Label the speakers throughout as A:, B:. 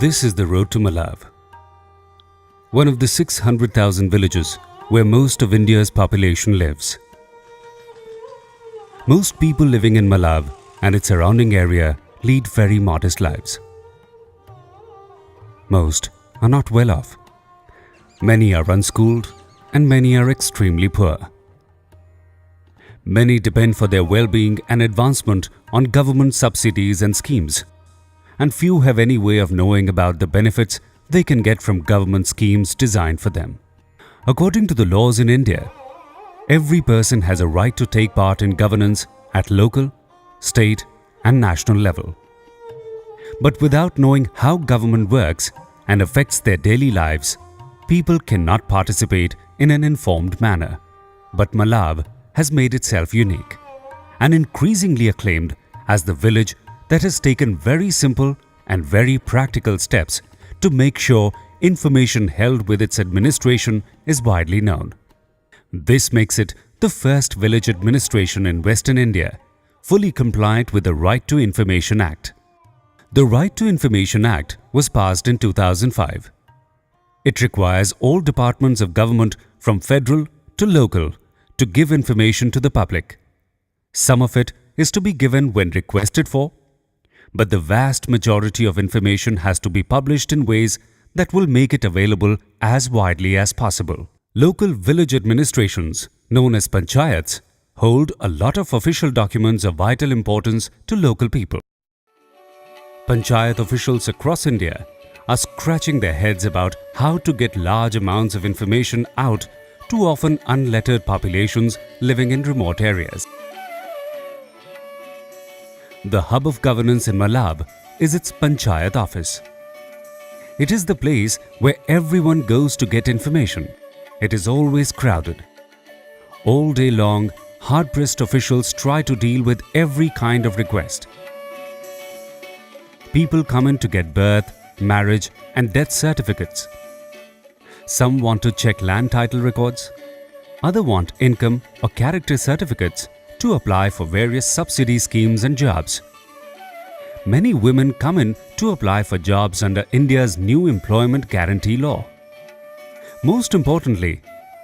A: This is the road to Malav, one of the 600,000 villages where most of India's population lives. Most people living in Malav and its surrounding area lead very modest lives. Most are not well off. Many are unschooled and many are extremely poor. Many depend for their well-being and advancement on government subsidies and schemes, and few have any way of knowing about the benefits they can get from government schemes designed for them. According to the laws in India, every person has a right to take part in governance at local, state and national level. But without knowing how government works and affects their daily lives, people cannot participate in an informed manner. But Malav has made itself unique and increasingly acclaimed as the village that has taken very simple and very practical steps to make sure information held with its administration is widely known. This makes it the first village administration in Western India fully compliant with the Right to Information Act. The Right to Information Act was passed in 2005. It requires all departments of government from federal to local to give information to the public. Some of it is to be given when requested for, but the vast majority of information has to be published in ways that will make it available as widely as possible. Local village administrations, known as panchayats, hold a lot of official documents of vital importance to local people. Panchayat officials across India are scratching their heads about how to get large amounts of information out to often unlettered populations living in remote areas. The hub of governance in Malav is its panchayat office. It is the place where everyone goes to get information. It is always crowded. All day long, hard-pressed officials try to deal with every kind of request. People come in to get birth, marriage and death certificates. Some want to check land title records. Others want income or character certificates to apply for various subsidy schemes and jobs. Many women come in to apply for jobs under India's new employment guarantee law. Most importantly,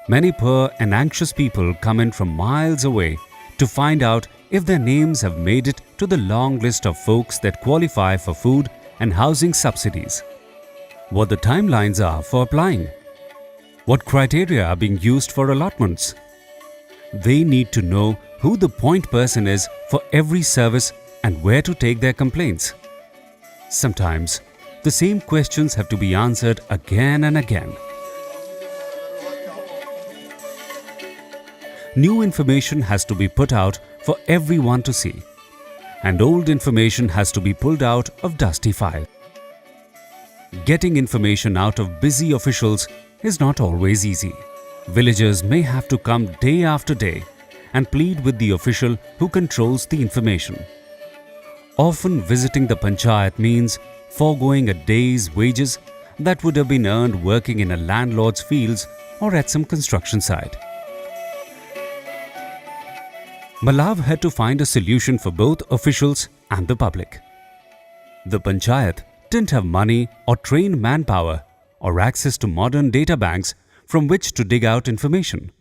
A: many poor and anxious people come in from miles away to find out if their names have made it to the long list of folks that qualify for food and housing subsidies, what the timelines are for applying, what criteria are being used for allotments. They need to know who the point person is for every service and where to take their complaints. Sometimes, the same questions have to be answered again and again. New information has to be put out for everyone to see, and old information has to be pulled out of dusty files. Getting information out of busy officials is not always easy. Villagers may have to come day after day and plead with the official who controls the information. Often visiting the panchayat means foregoing a day's wages that would have been earned working in a landlord's fields or at some construction site. Malav had to find a solution for both officials and the public. The panchayat didn't have money or trained manpower or access to modern data banks from which to dig out information.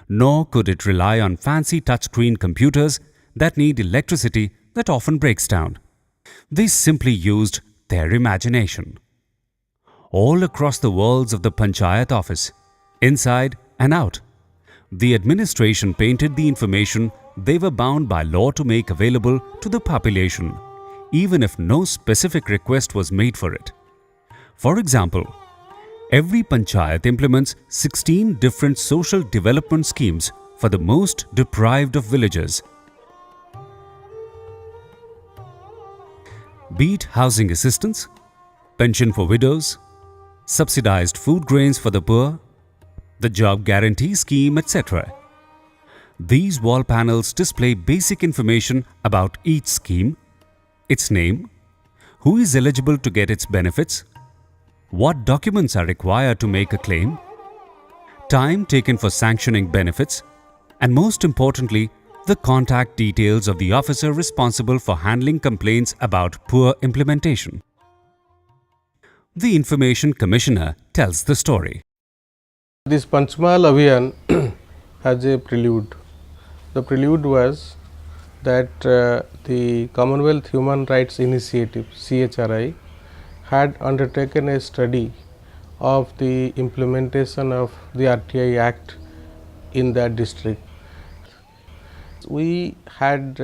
A: Nor could it rely on fancy touchscreen computers that need electricity that often breaks down. They simply used their imagination. All across the walls of the panchayat office, inside and out, the administration painted the information they were bound by law to make available to the population, even if no specific request was made for it. For example, every panchayat implements 16 different social development schemes for the most deprived of villagers. Be it housing assistance, pension for widows, subsidized food grains for the poor, the job guarantee scheme, etc. These wall panels display basic information about each scheme, its name, who is eligible to get its benefits, what documents are required to make a claim, time taken for sanctioning benefits, and most importantly, the contact details of the officer responsible for handling complaints about poor implementation. The Information Commissioner tells the story.
B: This Panchmahal Abhiyan has a prelude. The prelude was that the Commonwealth Human Rights Initiative CHRI had undertaken a study of the implementation of the RTI Act in that district. We had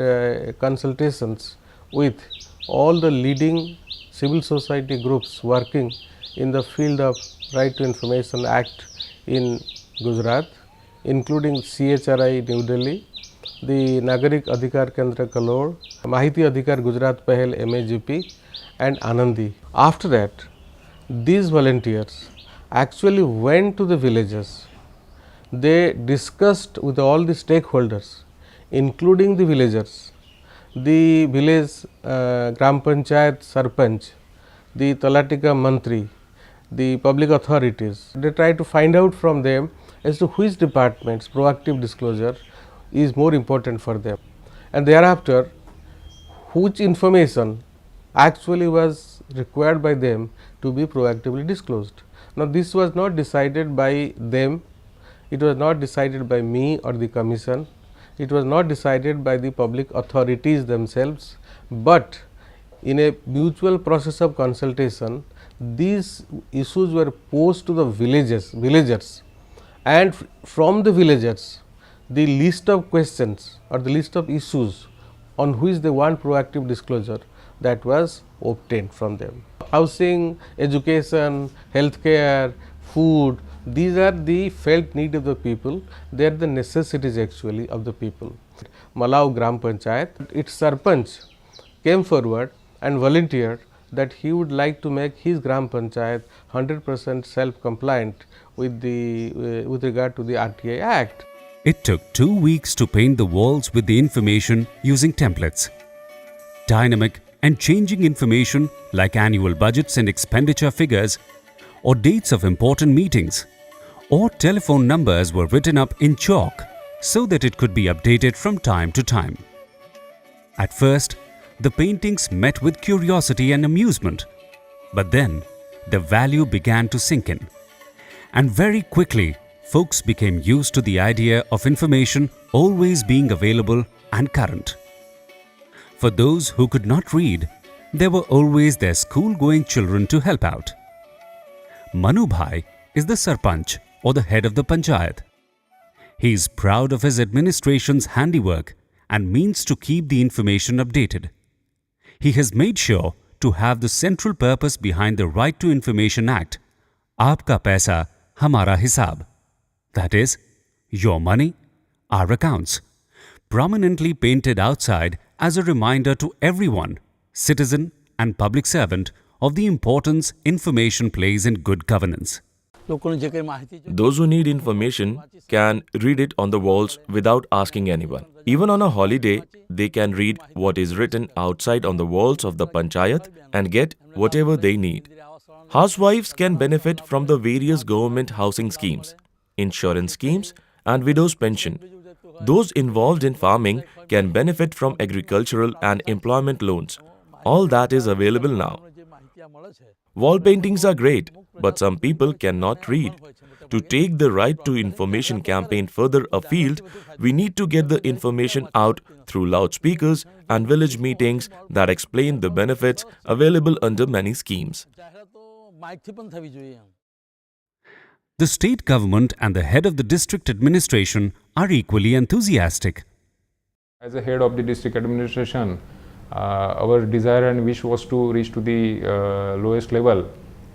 B: consultations with all the leading civil society groups working in the field of Right to Information Act in Gujarat, including CHRI New Delhi, the Nagarik Adhikar Kendra Kalor, Mahiti Adhikar Gujarat Pahel MAGP and Anandi. After that, these volunteers actually went to the villages. They discussed with all the stakeholders, including the villagers, the village Gram Panchayat Sarpanch, the Talatika Mantri, the public authorities. They try to find out from them as to which department's proactive disclosure is more important for them, and thereafter which information actually was required by them to be proactively disclosed. Now, this was not decided by them, it was not decided by me or the commission, it was not decided by the public authorities themselves, but in a mutual process of consultation, these issues were posed to the villagers, and from the villagers the list of questions or the list of issues on which they want proactive disclosure, that was obtained from them. Housing, education, healthcare, food, these are the felt need of the people, they are the necessities actually of the people. Malav Gram Panchayat, its Sarpanch came forward and volunteered that he would like to make his Gram Panchayat 100% self-compliant with regard to the RTI Act.
A: It took 2 weeks to paint the walls with the information using templates. Dynamic and changing information like annual budgets and expenditure figures, or dates of important meetings, or telephone numbers were written up in chalk so that it could be updated from time to time. At first, the paintings met with curiosity and amusement, but then the value began to sink in, and very quickly folks became used to the idea of information always being available and current. For those who could not read, there were always their school-going children to help out. Manu Bhai is the Sarpanch, or the head of the Panchayat. He is proud of his administration's handiwork and means to keep the information updated. He has made sure to have the central purpose behind the Right to Information Act, Aapka Paisa, Hamara Hisab, that is, your money, our accounts, prominently painted outside as a reminder to everyone, citizen and public servant, of the importance information plays in good governance.
C: Those who need information can read it on the walls without asking anyone. Even on a holiday, they can read what is written outside on the walls of the panchayat and get whatever they need. Housewives can benefit from the various government housing schemes, insurance schemes and widow's pension. Those involved in farming can benefit from agricultural and employment loans. All that is available now. Wall paintings are great, but some people cannot read. To take the Right to Information campaign further afield, we need to get the information out through loudspeakers and village meetings that explain the benefits available under many schemes.
A: The state government and the head of the district administration are equally enthusiastic.
D: As a head of the district administration, our desire and wish was to reach to the lowest level,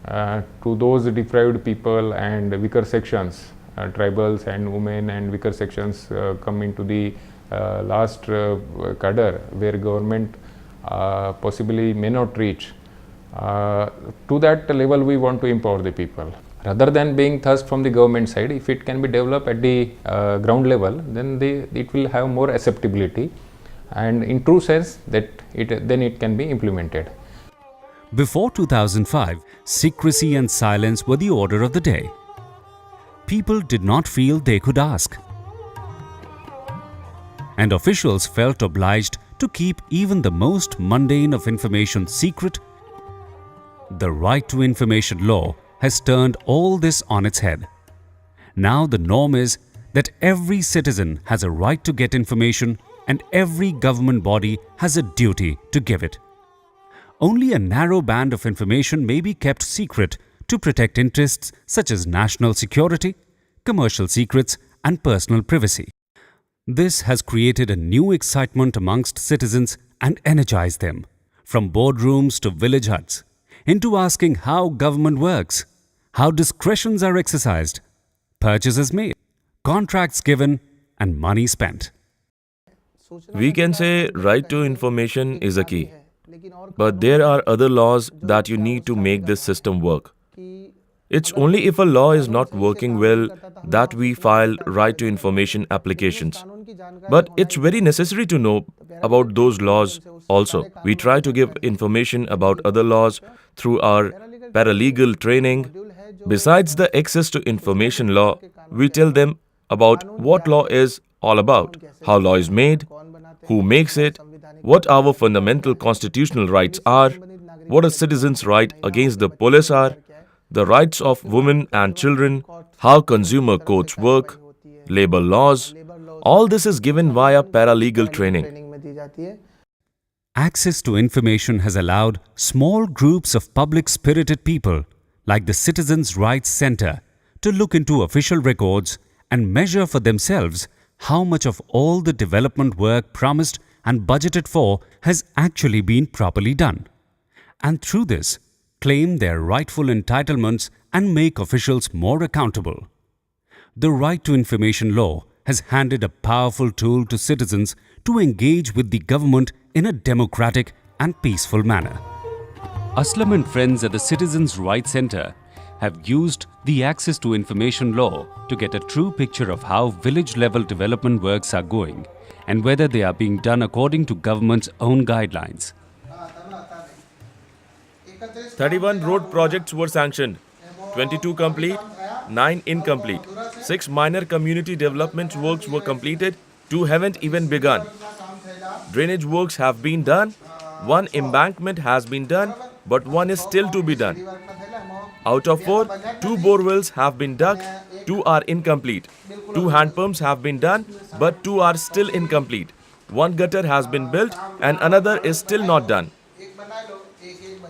D: to those deprived people and weaker sections, tribals and women and weaker sections come into the last cadre where government possibly may not reach. To that level we want to empower the people. Rather than being thrust from the government side, if it can be developed at the ground level, then it will have more acceptability, and in true sense that it can be implemented.
A: Before 2005, secrecy and silence were the order of the day. People did not feel they could ask, and officials felt obliged to keep even the most mundane of information secret The Right to Information law has turned all this on its head. Now the norm is that every citizen has a right to get information and every government body has a duty to give it. Only a narrow band of information may be kept secret to protect interests such as national security, commercial secrets, and personal privacy. This has created a new excitement amongst citizens and energized them, from boardrooms to village huts, into asking how government works, how discretions are exercised, purchases made, contracts given, and money spent.
C: We can say right to information is a key. But there are other laws that you need to make this system work. It's only if a law is not working well that we file right to information applications. But it's very necessary to know about those laws also. We try to give information about other laws through our paralegal training. Besides the access to information law, we tell them about what law is all about, how law is made, who makes it, what our fundamental constitutional rights are, what a citizen's right against the police are, the rights of women and children, how consumer courts work, labor laws. All this is given via paralegal training.
A: Access to information has allowed small groups of public-spirited people like the Citizens' Rights Center to look into official records and measure for themselves how much of all the development work promised and budgeted for has actually been properly done, and through this claim their rightful entitlements and make officials more accountable. The Right to Information law has handed a powerful tool to citizens to engage with the government in a democratic and peaceful manner. Aslam and friends at the Citizens' Rights Center have used the Access to Information law to get a true picture of how village-level development works are going and whether they are being done according to government's own guidelines.
C: 31 road projects were sanctioned, 22 complete, 9 incomplete, 6 minor community development works were completed, 2 haven't even begun. Drainage works have been done, 1 embankment has been done, but 1 is still to be done. Out of 4, 2 bore wells have been dug, 2 are incomplete. 2 hand pumps have been done, but 2 are still incomplete. 1 gutter has been built and another is still not done.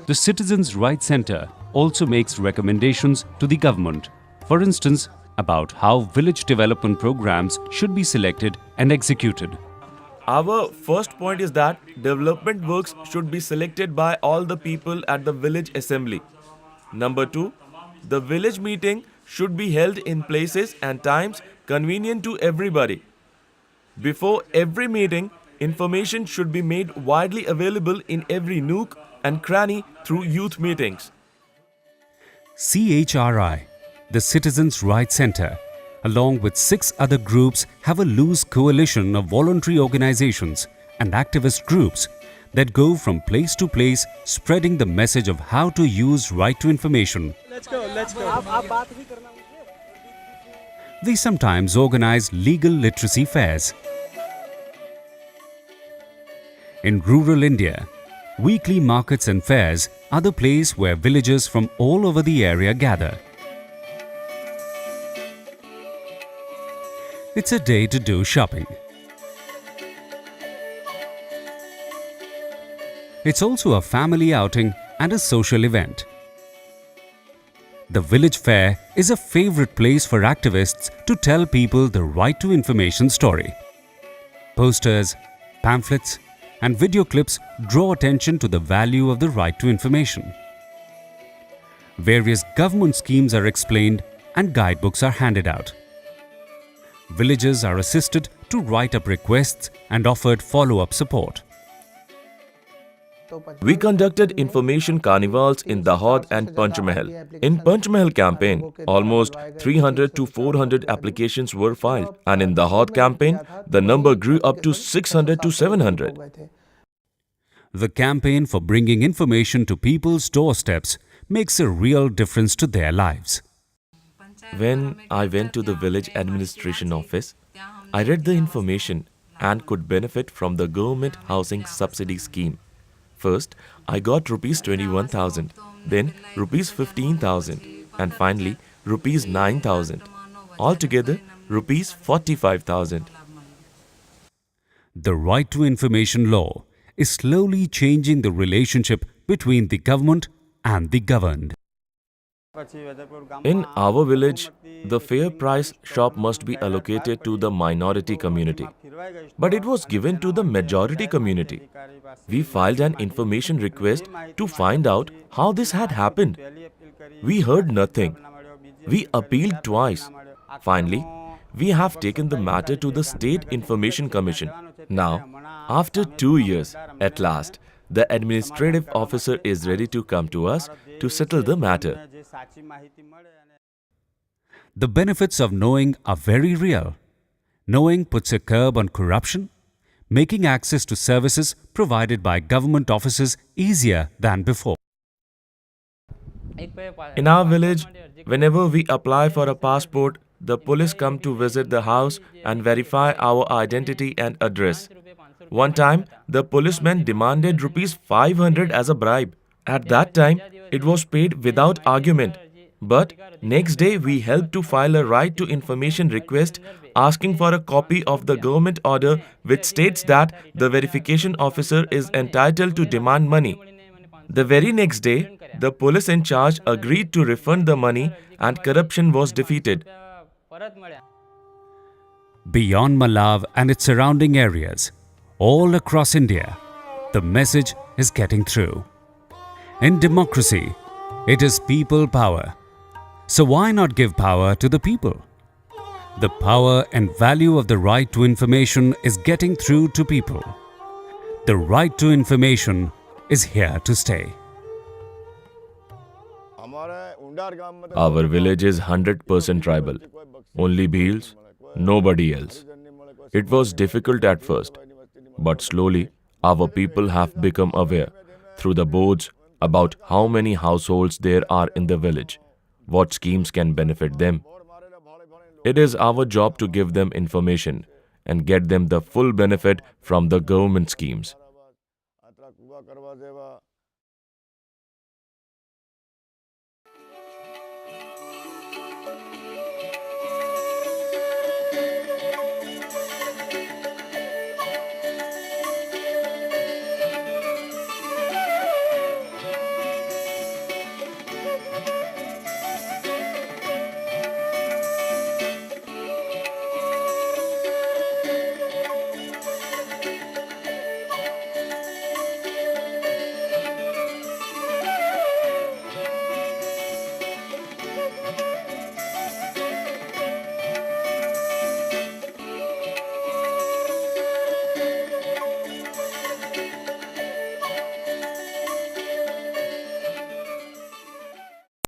A: The Citizens' Rights Center also makes recommendations to the government, for instance, about how village development programs should be selected and executed.
C: Our first point is that development works should be selected by all the people at the village assembly. Number 2, the village meeting should be held in places and times convenient to everybody. Before every meeting, information should be made widely available in every nook and cranny through youth meetings.
A: CHRI, the Citizens' Rights Center, along with 6 other groups, have a loose coalition of voluntary organizations and activist groups that go from place to place spreading the message of how to use right to information.
E: Let's go.
A: They sometimes organize legal literacy fairs. In rural India, weekly markets and fairs are the place where villagers from all over the area gather. It's a day to do shopping. It's also a family outing and a social event. The village fair is a favorite place for activists to tell people the right to information story. Posters, pamphlets, and video clips draw attention to the value of the right to information. Various government schemes are explained and guidebooks are handed out. Villagers are assisted to write up requests and offered follow-up support.
C: We conducted information carnivals in Dahod and Panchmahal. In Panchmahal campaign, almost 300 to 400 applications were filed, and in Dahod campaign, the number grew up to 600 to 700.
A: The campaign for bringing information to people's doorsteps makes a real difference to their lives.
C: When I went to the village administration office, I read the information and could benefit from the government housing subsidy scheme. First, I got rupees 21,000, then rupees 15,000, and finally rupees 9,000. Altogether, rupees 45,000.
A: The right to information law is slowly changing the relationship between the government and the governed.
C: In our village, the fair price shop must be allocated to the minority community, but it was given to the majority community. We filed an information request to find out how this had happened. We heard nothing. We appealed twice. Finally, we have taken the matter to the State Information Commission. Now, after 2 years, at last, the administrative officer is ready to come to us to settle the matter.
A: The benefits of knowing are very real. Knowing puts a curb on corruption, making access to services provided by government offices easier than before.
C: In our village, whenever we apply for a passport, the police come to visit the house and verify our identity and address. One time, the policeman demanded rupees 500 as a bribe. At that time, it was paid without argument. But next day, we helped to file a right to information request asking for a copy of the government order which states that the verification officer is entitled to demand money. The very next day, the police in charge agreed to refund the money and corruption was defeated.
A: Beyond Malav and its surrounding areas, all across India, the message is getting through. In democracy, it is people power. So why not give power to the people? The power and value of the right to information is getting through to people. The right to information is here to stay.
C: Our village is 100% tribal. Only Bhils, nobody else. It was difficult at first, but slowly our people have become aware through the boards about how many households there are in the village, what schemes can benefit them. It is our job to give them information and get them the full benefit from the government schemes.